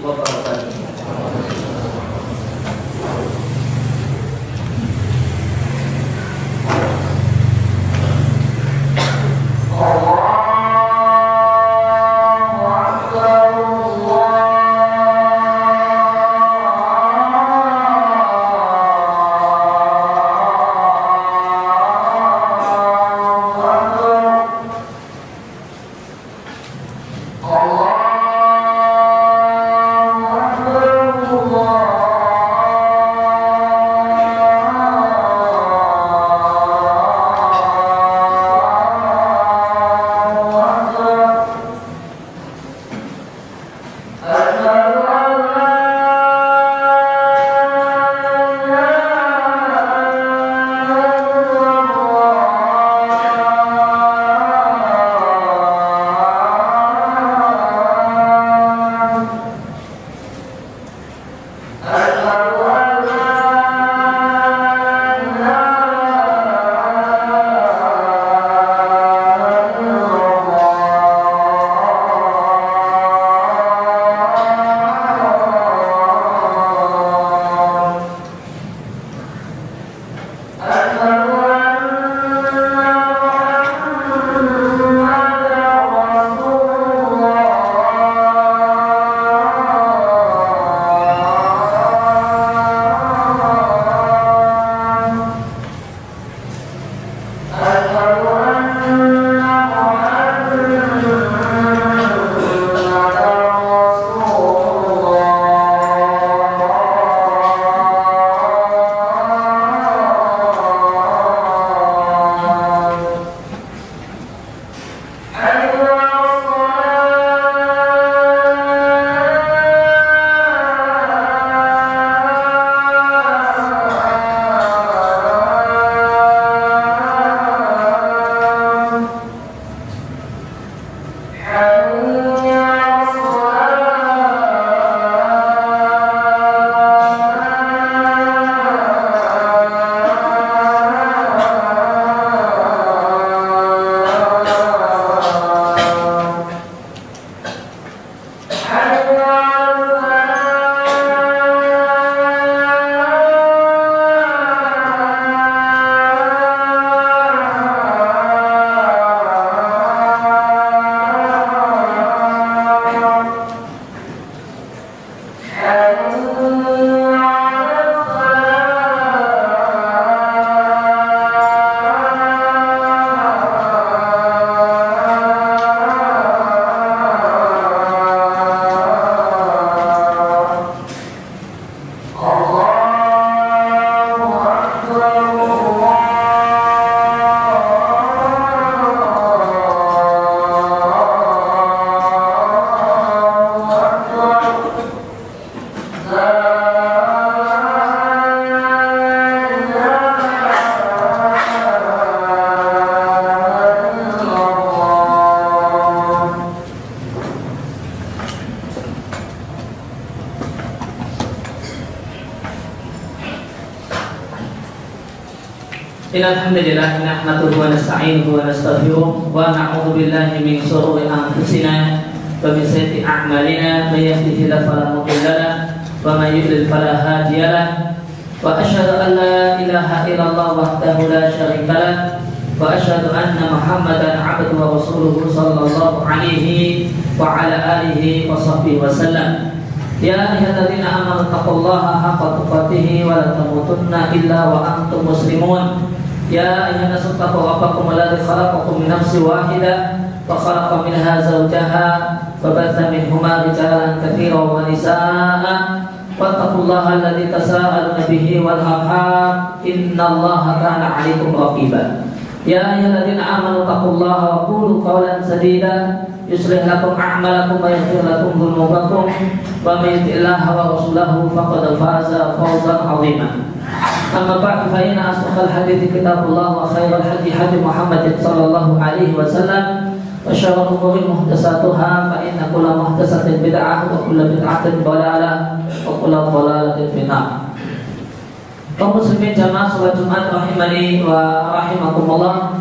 wabarakatuh. Alhamdulillah nahmaduhu wa nasta'inuhu wa nastaghfiruh wa na'udzu billahi min shururi anfusina wa min sayyiati a'malina may yahdihillahu fala mudilla lahu wa may yudlil fala hadiya lahu wa asyhadu an la ilaha illallah wahdahu la syarika lahu wa asyhadu anna Muhammadan 'abduhu wa rasuluhu sallallahu alaihi wa ala alihi wa sahbihi wa sallam. Ya ayyuhalladzina amanu taqullaha haqqa tuqatih wa la tamutunna illa wa antum muslimun. Ya ayyuhan nasu taqu rabbakum alladzi khalaqakum min nafsin wahidah wa khalaqa minha zawjaha wa batha minhuma rijalan katsiran wa nisaa'a wattaqullaha alladzi tasaaluna bihi wal arham innallaha kana 'alaikum raqiba. Ya ayyuhalladzina amanu taqullaha wa qulu qawlan sadida yuslih lakum a'malakum wa yaghfir lakum dhunubakum wa may yuti'illaha wa rasulahu faqad faza fawzan 'azima. Amma ba'du fa inna asdaqal hadithi kitabullah wa khairal hadi hadi Muhammadin sallallahu alaihi wasallam wa syarrul umuri muhdatsatuha fa inna kulla muhdatsatin bid'ah wa kulla bid'atin dhalalah wa kulla dhalalatin finnar. Kaum muslimin jamaah salat Jumat rahimani wa rahimakumullah.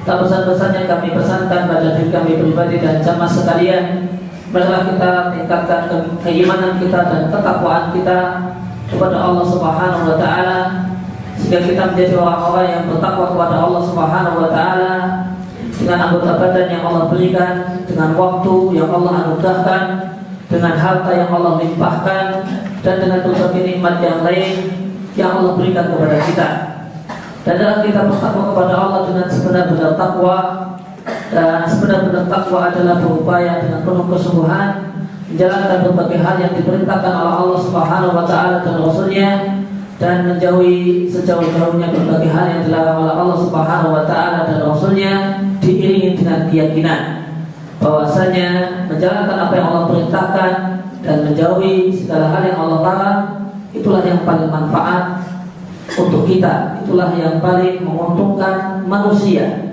Tak pesan-pesan yang kami pesankan pada diri kami pribadi dan jamaah sekalian, marilah kita tingkatkan keimanan kita dan ketakwaan kita kepada Allah Subhanahu wa taala, sehingga kita menjadi orang-orang yang bertakwa kepada Allah Subhanahu wa taala dengan anggota badan yang Allah berikan, dengan waktu yang Allah anugerahkan, dengan harta yang Allah limpahkan, dan dengan berbagai nikmat yang lain yang Allah berikan kepada kita. Dan dalam kita bertakwa kepada Allah dengan sebenar-benar takwa, dan sebenar-benar takwa adalah berupaya dengan penuh kesungguhan menjalankan berbagai hal yang diperintahkan oleh Allah Subhanahu wa taala dan Rasul-Nya, dan menjauhi sejauh-jauhnya berbagai hal yang dilarang oleh Allah Subhanahu wa taala dan Rasul-Nya, diiringi dengan keyakinan bahwasanya menjalankan apa yang Allah perintahkan dan menjauhi segala hal yang Allah larang itulah yang paling manfaat untuk kita, itulah yang paling menguntungkan manusia.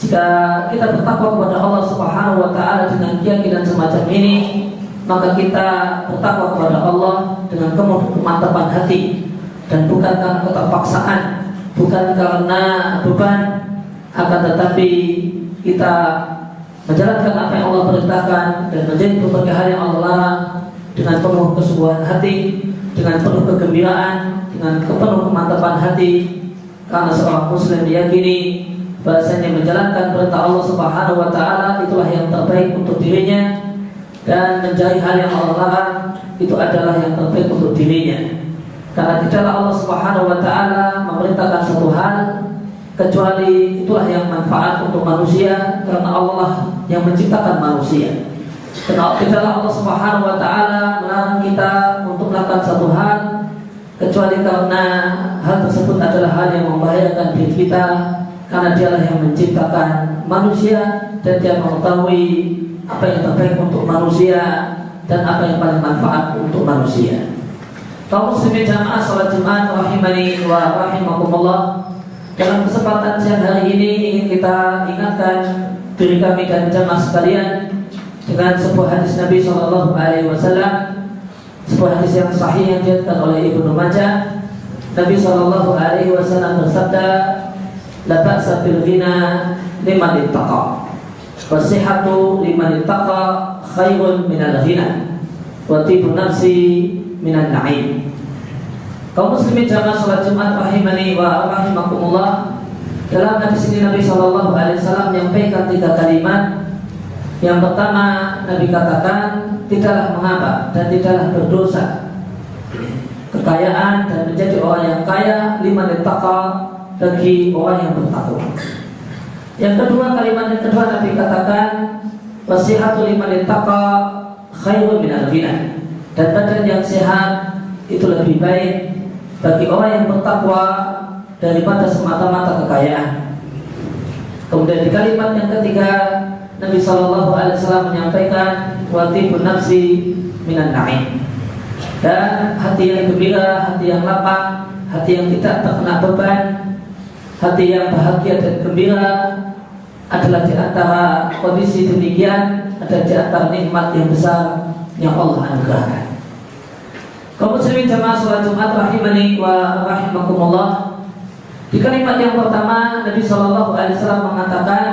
Jika kita bertakwa kepada Allah Subhanahu wa taala dengan keyakinan semacam ini, maka kita bertakwa kepada Allah dengan kemantapan hati, dan bukan karena keterpaksaan, bukan karena beban, akan tetapi kita menjalankan apa yang Allah perintahkan dan menjadi berbagai hal yang Allah larang dengan penuh kesungguhan hati, dengan penuh kegembiraan, dengan penuh kemantapan hati, karena seorang muslim diyakini bahasanya menjalankan perintah Allah Subhanahu wa taala itulah yang terbaik untuk dirinya, dan menjauhi hal yang Allah larang itu adalah yang terbaik untuk dirinya. Karena tidaklah Allah Subhanahu wa taala memerintahkan satu hal kecuali itulah yang manfaat untuk manusia, karena Allah lah yang menciptakan manusia. Karena tidaklah Allah Subhanahu wa taala melarang kita untuk melakukan satu hal kecuali karena hal tersebut adalah hal yang membahayakan diri kita, karena dialah yang menciptakan manusia dan dia mengetahui apa yang terbaik untuk manusia dan apa yang paling manfaat untuk manusia. Kaum muslimin jamaah salat Jumat rahimani wa rahimakumullah, dalam kesempatan siang hari ini ingin kita ingatkan diri kami dan jamaah sekalian dengan sebuah hadis Nabi sallallahu alaihi wasallam, sebuah hadis yang sahih yang diriwayatkan oleh Ibnu Majah. Nabi sallallahu alaihi wasallam bersabda, la ba'sa bil ghina liman ittaqa, wasihatu liman ittaqa khairun minal ghina, wa tibu nafsi minan na'im. Kaum muslimin jamaah salat Jumat rahimani wa rahimakumullah, dalam hadis ini Nabi sallallahu alaihi wasallam menyampaikan 3 kalimat. Yang pertama, Nabi katakan tidaklah mengapa dan tidaklah berdosa kekayaan dan menjadi orang yang kaya, liman ittaqa, bagi orang yang bertakwa. Yang kedua, kalimat yang kedua Nabi katakan wasihatu liman ittaqa khairun minal ghina, dan badan yang sehat itu lebih baik bagi orang yang bertakwa daripada semata-mata kekayaan. Kemudian di kalimat yang ketiga Nabi sallallahu alaihi wasallam menyampaikan wa tibun nafsi minan na'im, dan hati yang gembira, hati yang lapang, hati yang tidak terkena beban, hati yang bahagia dan gembira adalah di antara kondisi demikian, ada di antara nikmat yang besar yang Allah anugerahkan. Kaum muslimin jamaah salat Jumat rahimani wa rahimakumullah, di kalimat yang pertama Nabi sallallahu alaihi wasallam mengatakan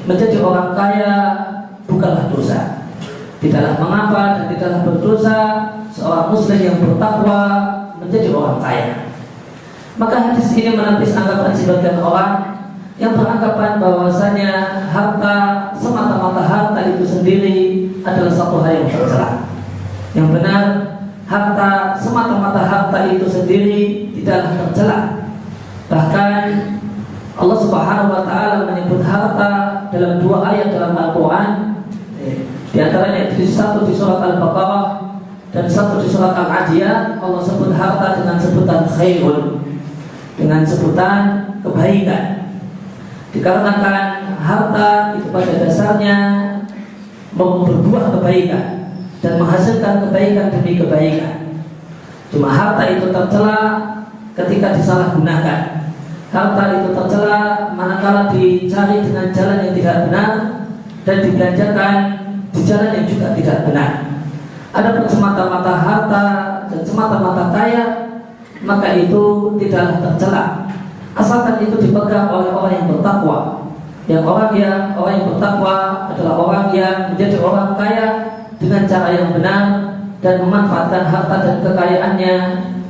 menjadi orang kaya bukanlah dosa. Tidaklah mengapa dan tidaklah berdosa seorang muslim yang bertakwa menjadi orang kaya. Maka hadis ini menepis anggapan sebagian orang yang beranggapan bahwasanya harta, semata-mata harta itu sendiri adalah satu hal yang tercela. Yang benar, harta, semata-mata harta itu sendiri tidaklah tercela. Bahkan Allah Subhanahu wa taala menyebut harta dalam 2 ayat dalam Al-Qur'an. Di antaranya satu di surat Al-Baqarah dan satu di surat Al-Adiyah. Allah sebut harta dengan sebutan khairun, dengan sebutan kebaikan. Dikarenakan harta itu pada dasarnya berbuah kebaikan dan menghasilkan kebaikan demi kebaikan. Cuma harta itu tercela ketika disalahgunakan. Harta itu tercela manakala dicari dengan jalan yang tidak benar dan dibelanjakan di jalan yang juga tidak benar. Adapun semata-mata harta dan semata-mata kaya, maka itu tidaklah tercela asalkan itu dipegang oleh orang yang bertakwa, Yang orang yang bertakwa adalah orang yang menjadi orang kaya dengan cara yang benar dan memanfaatkan harta dan kekayaannya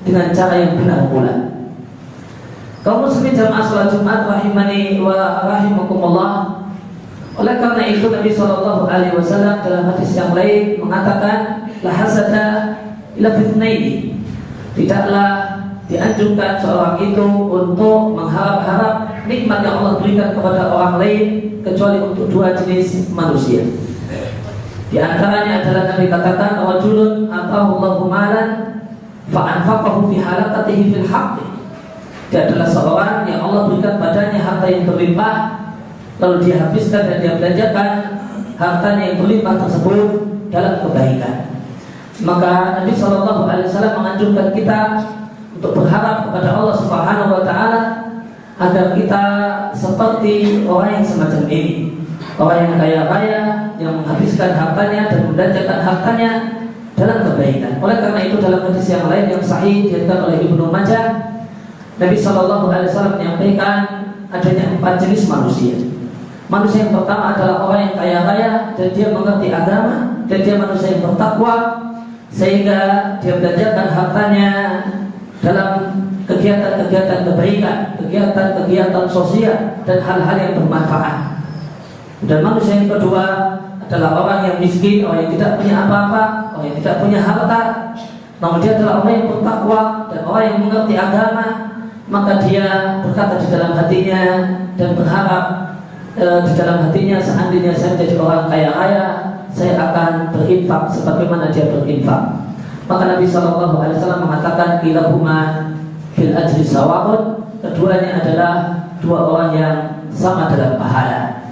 dengan cara yang benar pula. Kaum muslimin jamaah salat Jumat rahimani wa rahimakumullah. Oleh karena itu Nabi SAW dalam hadis yang lain mengatakan la hasada ila fitnaini. Tidaklah dianjurkan seorang itu untuk mengharap-harap nikmat yang Allah berikan kepada orang lain kecuali untuk dua jenis manusia. Di antaranya adalah Nabi katakan rajulun atahu Allahu malan fa anfaqahu fi halaqatihi fil haqq. Dia adalah seorang yang Allah berikan padanya harta yang berlimpah, lalu dia habiskan dan dia belanjakan hartanya yang berlimpah tersebut dalam kebaikan. Maka Nabi SAW menganjurkan kita untuk berharap kepada Allah Subhanahu Wa Taala agar kita seperti orang yang semacam ini, orang yang kaya-kaya yang menghabiskan hartanya dan membelanjakan hartanya dalam kebaikan. Oleh karena itu dalam hadis yang lain yang sahih diriwayatkan oleh Ibnu Majah, Nabi SAW menyampaikan adanya 4 jenis manusia. Manusia yang pertama adalah orang yang kaya-kaya dan dia mengerti agama, dan dia manusia yang bertakwa sehingga dia belanjakan hartanya dalam kegiatan-kegiatan kebaikan, kegiatan-kegiatan sosial dan hal-hal yang bermanfaat. Dan manusia yang kedua adalah orang yang miskin, orang yang tidak punya apa-apa, orang yang tidak punya harta, namun dia adalah orang yang bertakwa dan orang yang mengerti agama. Maka dia berkata di dalam hatinya dan berharap di dalam hatinya, seandainya saya menjadi orang kaya-kaya, saya akan berinfak sebagaimana dia berinfak. Maka Nabi SAW mengatakan ilahuma fil ajri sawa'un. Keduanya adalah dua orang yang sama dalam pahala.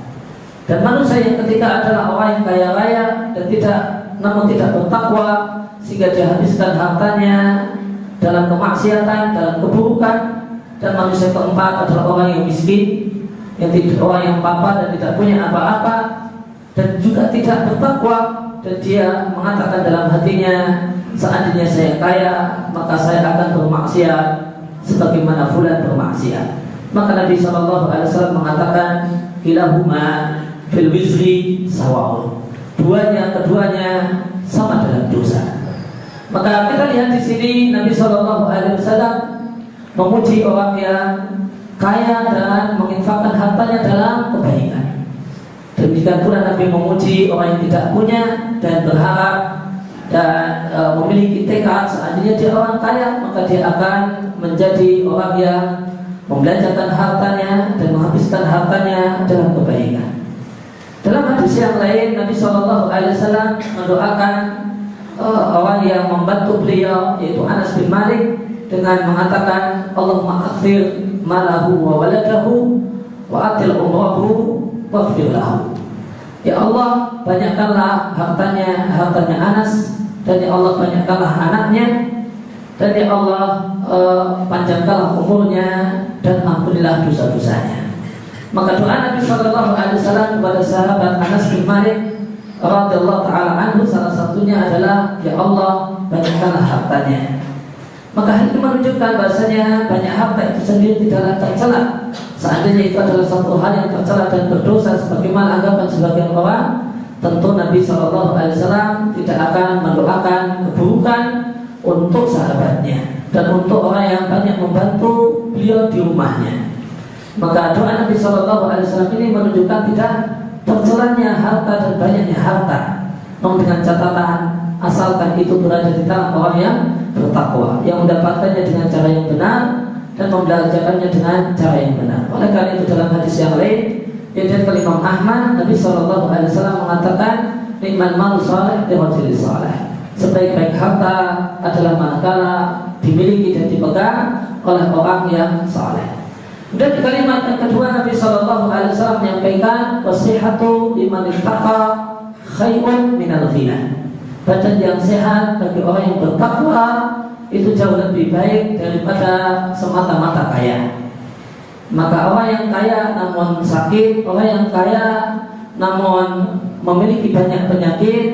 Dan manusia yang ketiga adalah orang yang kaya-kaya dan namun tidak bertakwa sehingga dia habiskan hartanya dalam kemaksiatan, dalam keburukan. Dan manusia keempat adalah orang yang miskin, orang yang papa dan tidak punya apa-apa dan juga tidak bertakwa, dan dia mengatakan dalam hatinya, seandainya saya kaya maka saya akan bermaksiat sebagaimana fulan bermaksiat. Maka Nabi SAW mengatakan kilahuma fil wizri sawa'un. Keduanya sama dalam dosa. Maka kita lihat di sini Nabi SAW memuji orang yang kaya dan menginfakkan hartanya dalam kebaikan. Demikian pula Nabi memuji orang yang tidak punya dan berharap dan memiliki tekad seandainya dia orang kaya maka dia akan menjadi orang yang membelanjakan hartanya dan menghabiskan hartanya dalam kebaikan. Dalam hadis yang lain Nabi SAW mendoakan orang yang membantu beliau yaitu Anas bin Malik dengan mengatakan Allahumma akthir malahu wa waladahu wa atil umrahu waghfir lahu. Ya Allah, banyakkanlah hartanya Anas, dan ya Allah banyakkanlah anaknya, dan ya Allah panjangkanlah umurnya dan ampunilah dosa-dosanya. Maka doa Nabi SAW kepada sahabat Anas bin Malik radhiyallahu taala anhu salah satunya adalah ya Allah banyakkanlah hartanya. Maka hal ini menunjukkan bahasanya banyak harta itu sendiri tidaklah tercela. Seandainya itu adalah satu hal yang tercela dan berdosa sebagaimana anggapan sebagian orang, tentu Nabi SAW tidak akan mendoakan keburukan untuk sahabatnya dan untuk orang yang banyak membantu beliau di rumahnya. Maka doa Nabi SAW ini menunjukkan tidak tercelanya harta dan banyaknya harta, namun dengan catatan asalkan itu berada di tangan orang yang bertakwa, yang mendapatkannya dengan cara yang benar dan membelanjakannya dengan cara yang benar. Oleh karena itu dalam hadis yang lain yang dari Imam Ahmad, Nabi SAW mengatakan nikmat malu saleh dirajuli saleh. Sebaik-baik harta adalah manakala dimiliki dan dipegang oleh orang yang saleh. Dan di kalimat yang kedua Nabi SAW menyampaikan wasihatu liman ittaqa khairun minal ghina. Badan yang sehat bagi orang yang bertakwa itu jauh lebih baik daripada semata-mata kaya. Maka orang yang kaya namun sakit, orang yang kaya namun memiliki banyak penyakit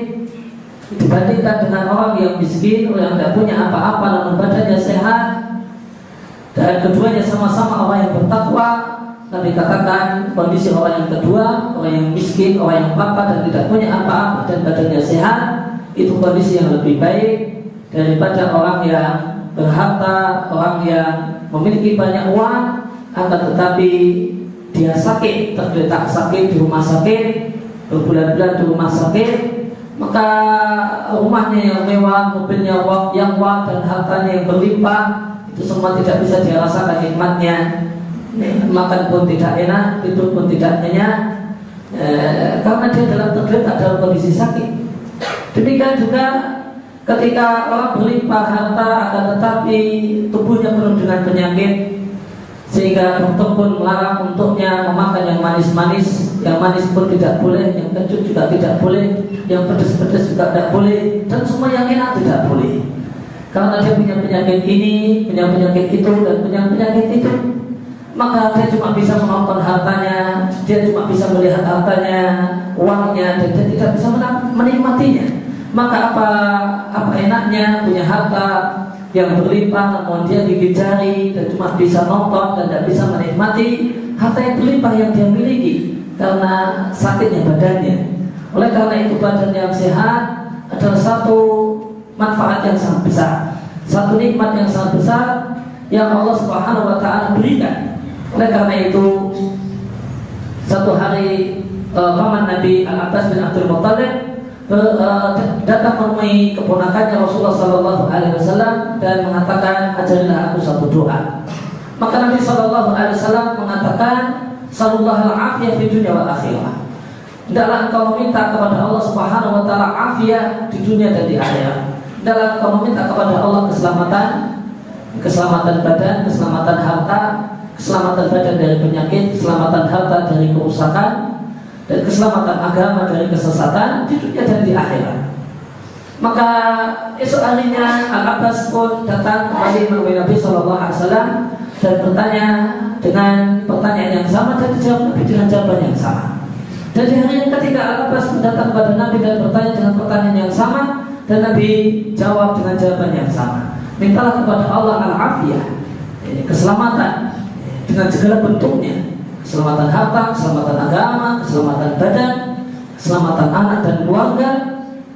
dibandingkan dengan orang yang miskin, orang yang tidak punya apa-apa namun badannya sehat, dan keduanya sama-sama orang yang bertakwa, Nabi katakan kondisi orang yang kedua, orang yang miskin, orang yang papa dan tidak punya apa-apa dan badannya sehat, itu kondisi yang lebih baik daripada orang yang berharta, orang yang memiliki banyak uang, akan tetapi dia sakit, tergeletak sakit di rumah sakit, berbulan-bulan di rumah sakit, maka rumahnya yang mewah, mobilnya yang wah dan hartanya yang berlimpah, itu semua tidak bisa dirasakan nikmatnya. Makan pun tidak enak, tidur pun tidak nyenyak, karena dia tergeletak dalam kondisi sakit. Demikian juga ketika orang berlimpah harta, akan tetapi tubuhnya penuh dengan penyakit, sehingga dokter pun melarang untuknya memakan yang manis-manis. Yang manis pun tidak boleh, yang kecut juga tidak boleh, yang pedas-pedas juga tidak boleh, dan semua yang enak tidak boleh. Karena dia punya penyakit ini, punya penyakit itu, dan punya penyakit itu, maka dia cuma bisa menonton hartanya, dia cuma bisa melihat hartanya, uangnya, dan dia tidak bisa menikmatinya. Maka apa enaknya punya harta yang berlimpah, namun dia gigit jari dan cuma bisa nonton dan tidak bisa menikmati harta yang berlimpah yang dia miliki karena sakitnya badannya. Oleh karena itu badan yang sehat adalah satu manfaat yang sangat besar, satu nikmat yang sangat besar yang Allah Subhanahu wa Ta'ala berikan. Oleh karena itu satu hari paman Nabi Al-Abbas bin Abdul Muttalib datang menemui keponakannya Rasulullah Sallallahu Alaihi Wasallam dan mengatakan, ajarilah aku satu doa. Maka Nabi Sallallahu Alaihi Wasallam mengatakan, sallallahu al-afiyah di dunia wal akhirah. Hendaklah engkau meminta kepada Allah Subhanahu Wa Taala afiyah di dunia dan di akhirat. Hendaklah engkau meminta kepada Allah keselamatan badan, keselamatan harta, keselamatan badan dari penyakit, keselamatan harta dari kerusakan, dan keselamatan agama dari kesesatan di dunia dan di akhirat. Maka esok harinya Al-Abbas pun datang kembali menemui Nabi Sallallahu Alaihi Wasallam dan bertanya dengan pertanyaan yang sama dan dijawab Nabi dengan jawaban yang sama. Dan di hari yang ketiga Al-Abbas datang kepada Nabi dan bertanya dengan pertanyaan yang sama dan Nabi jawab dengan jawaban yang sama. Mintalah kepada Allah al-afiyah, keselamatan dengan segala bentuknya. Keselamatan harta, keselamatan agama, keselamatan badan, keselamatan anak dan keluarga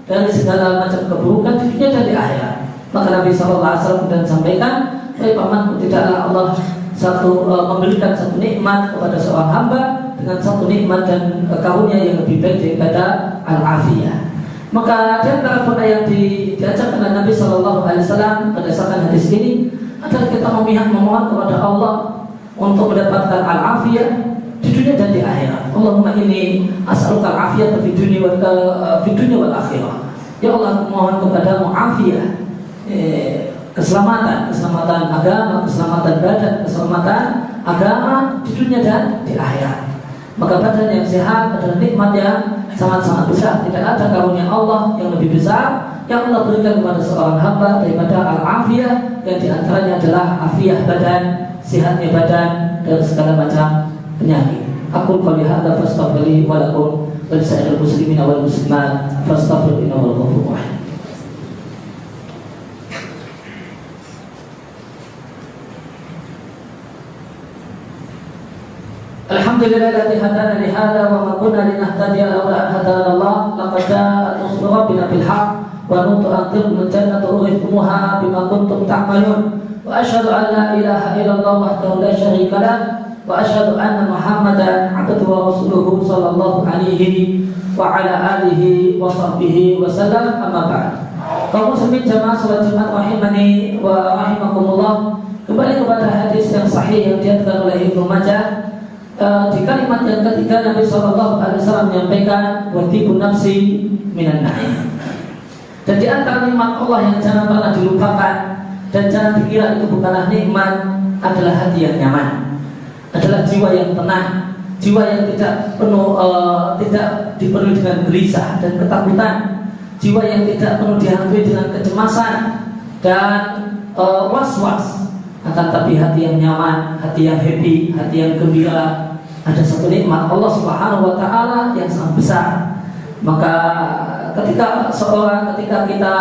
dari segala macam keburukan di dunia dan di akhirat. Maka Nabi SAW dan sampaikan, baik paman, tidaklah Allah memberikan satu nikmat kepada seorang hamba dengan satu nikmat dan karunia yang lebih baik daripada al-afiyah. Maka di antara perkara yang diajarkan oleh Nabi SAW berdasarkan hadis ini adalah kita memohon kepada Allah untuk mendapatkan al-afiyah di dunia dan di akhirat. Allahumma inni as'aluka al-afiyah fi dunya wal akhirah. Ya Allah, mohon kepadamu afiyah, keselamatan agama, keselamatan badan, keselamatan agama di dunia dan di akhirat. Maka badan yang sehat adalah nikmat yang sangat-sangat besar. Tidak ada karunia Allah yang lebih besar yang Allah berikan kepada seorang hamba daripada al-afiyah, yang diantaranya adalah afiyah badan, sehatnya badan dari segala macam penyakit. Aku qouli hadza fastaghfiru wa lakum wa lisa'iril muslimina wal muslimat fastaghfiru innahu ghafurur rahim. Alhamdulillahilladzi hadana li hadza wa ma kunna linahtadiya laula an hadana Allah. Laqad ja'at rusulu rabbina bil haqq wa nutu antum jannatu urithumuha bima kuntum ta'malun. Wa asyhadu an la ilaha illallah wahdahu la syarika lah wa asyhadu anna Muhammadan 'abduhu wa rasuluhu sallallahu alaihi wa ala alihi wa sahbihi wa sallam. Amma ba'd. Kaum muslimin jamaah salat Jumat rahimani wa rahimakumullah, kembali kepada hadis yang sahih yang diriwayatkan oleh Ibnu Majah. Di kalimat yang ketiga Nabi SAW menyampaikan watibun nafsi minan na'im. Dan di antara nikmat Allah yang jangan pernah dilupakan dan jangan dikira itu bukanlah nikmat adalah hati yang nyaman, adalah jiwa yang tenang, jiwa yang tidak dipenuhi dengan gelisah dan ketakutan, jiwa yang tidak penuh dihantui dengan kecemasan dan was-was, akan tapi hati yang nyaman, hati yang happy, hati yang gembira. Ada satu nikmat Allah Subhanahu wa Ta'ala yang sangat besar. Maka ketika kita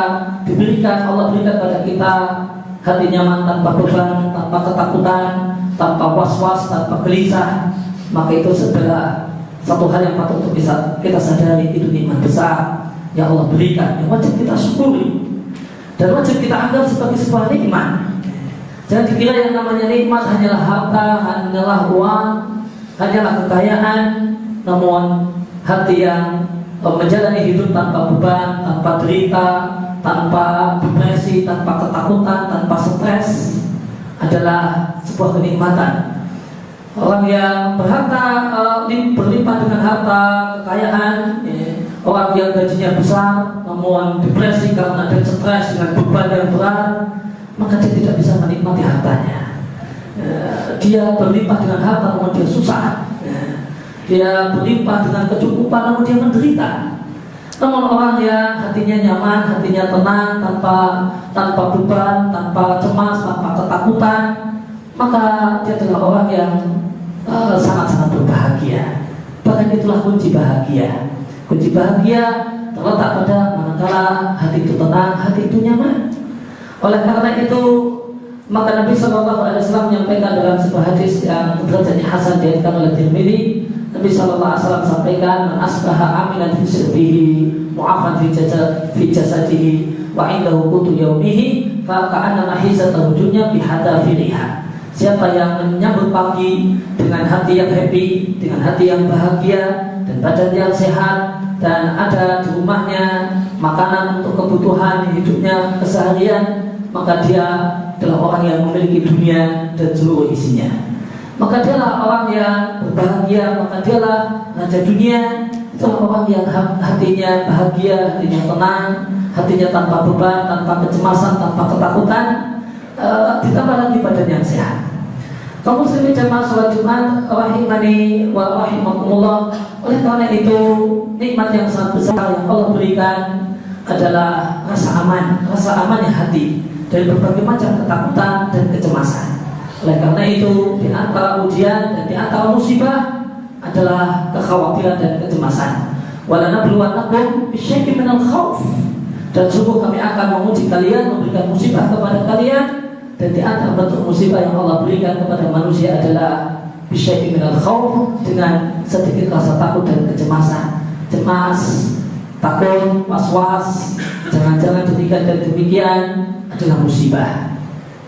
diberikan, Allah berikan pada kita hati nyaman tanpa beban, tanpa ketakutan, tanpa was-was, tanpa gelisah, maka itu adalah satu hal yang patut untuk bisa kita sadari, itu nikmat besar yang Allah berikan, yang wajib kita syukuri dan wajib kita anggap sebagai sebuah nikmat. Jangan dikira yang namanya nikmat hanyalah harta, hanyalah uang, hanyalah kekayaan, namun hati yang menjalani hidup tanpa beban, tanpa derita, tanpa depresi, tanpa ketakutan, tanpa stres adalah sebuah kenikmatan. Orang yang berharta, berlimpah dengan harta, kekayaan, orang yang gajinya besar namun depresi karena ada stres dengan beban yang berat, maka dia tidak bisa menikmati hartanya. Dia berlimpah dengan harta namun dia susah. Dia berlimpah dengan kecukupan namun dia menderita. Namun orang yang hatinya nyaman, hatinya tenang, tanpa beban, tanpa cemas, tanpa ketakutan, maka dia adalah orang yang sangat-sangat berbahagia. Bahkan itulah kunci bahagia. Kunci bahagia terletak pada manakala hati itu tenang, hati itu nyaman. Oleh karena itu, maka Nabi SAW menyampaikan dalam sebuah hadis yang derajatnya hasan diriwayatkan oleh Tirmidzi. Nabi SAW sampaikan, "Man asbaha aminan fi sirbihi, mu'afan fi jasadihi, wa indahu qutu yaumihi, fa ka'annama hizatahu dunya bihadafiriha." Siapa yang menyambut pagi dengan hati yang happy, dengan hati yang bahagia dan badan yang sehat, dan ada di rumahnya makanan untuk kebutuhan hidupnya keseharian, maka dia adalah orang yang memiliki dunia dan seluruh isinya. Maka dialah orang yang berbahagia, maka dialah raja dunia. Itulah orang yang hatinya bahagia, hatinya tenang, hatinya tanpa beban, tanpa kecemasan, tanpa ketakutan, ditambah lagi badan yang sehat. Kaum muslimin jamaah salat Jumat rahimani wa rahimakumullah. Oleh karena itu, nikmat yang sangat besar yang Allah berikan adalah rasa amannya hati dari berbagai macam ketakutan dan kecemasan. Oleh karena itu, di antara ujian dan di antara musibah adalah kekhawatiran dan kecemasan. Walanabluwannakum bisyai'in minal khauf. Dan sungguh kami akan menguji kalian, memberikan musibah kepada kalian. Dan di antara bentuk musibah yang Allah berikan kepada manusia adalah bisyai'in minal khauf, dengan sedikit rasa takut dan kecemasan. Cemas, takut, was-was, jangan-jangan demikian dan demikian adalah musibah.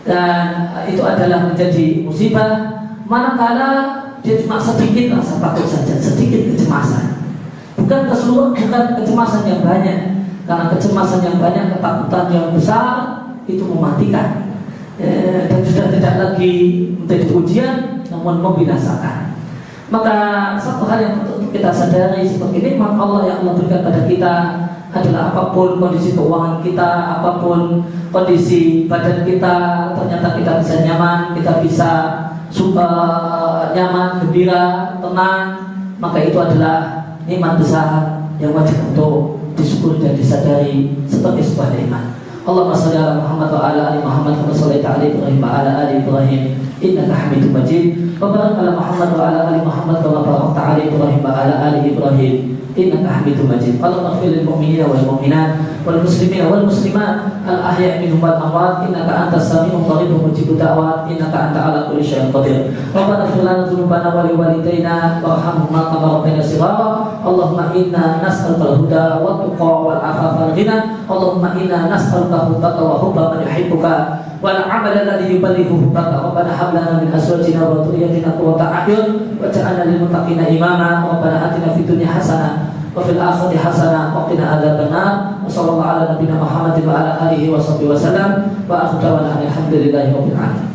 Dan itu adalah menjadi musibah manakala dia cuma sedikit rasa takut saja, sedikit kecemasan. Bukan keseluruhan, bukan kecemasan yang banyak. Karena kecemasan yang banyak, ketakutan yang besar itu mematikan. Dan sudah tidak lagi menjadi ujian, namun membinasakan. Maka satu hal yang untuk kita sadari seperti nikmat Allah yang Allah berikan pada kita adalah apapun kondisi keuangan kita, apapun kondisi badan kita, ternyata kita bisa nyaman, kita bisa nyaman, gembira, tenang, maka itu adalah nikmat besar yang wajib untuk disyukuri dan disadari sebagai sebuah nikmat. Allahumma shalli ala Muhammad wa ala ali Muhammad kama shallaita ala Ibrahim wa ala ali Ibrahim innaka Hamidum Majid. Wa barik ala Muhammad wa ala ali Muhammad kama barakta ala Ibrahim wa ala ali Ibrahim innaka Hamidum Majid. Allahumma ighfir lil mu'minina wal mu'minat wal muslimina wal muslimat al ahya' minhum wal amwat innaka antas sami'un qaribun mujibud da'wat innaka anta ala kulli syai'in qadir. Rabbana ighfir lana dhunubana wa li walidayna warhamhuma kama rabbayana shighara. Allahumma inna nas'aluka al-huda wat tuqa wal afafa wal ghina. Allahumma inna nas'aluka hubbaka wa hubba man yuhibbuka wal 'amala alladhi yuballighu hubbaka. Rabbana hab lana min azwajina wa dhurriyyatina qurrata a'yun waj'alna lil muttaqina imama. Rabbana atina fid dunya hasanah wa fil akhirati hasanah wa qina adzabannar. Wa sallallahu ala nabiyyina Muhammadin wa ala alihi wa sahbihi wa sallam wa akhiru da'wana alhamdulillahi rabbil alamin.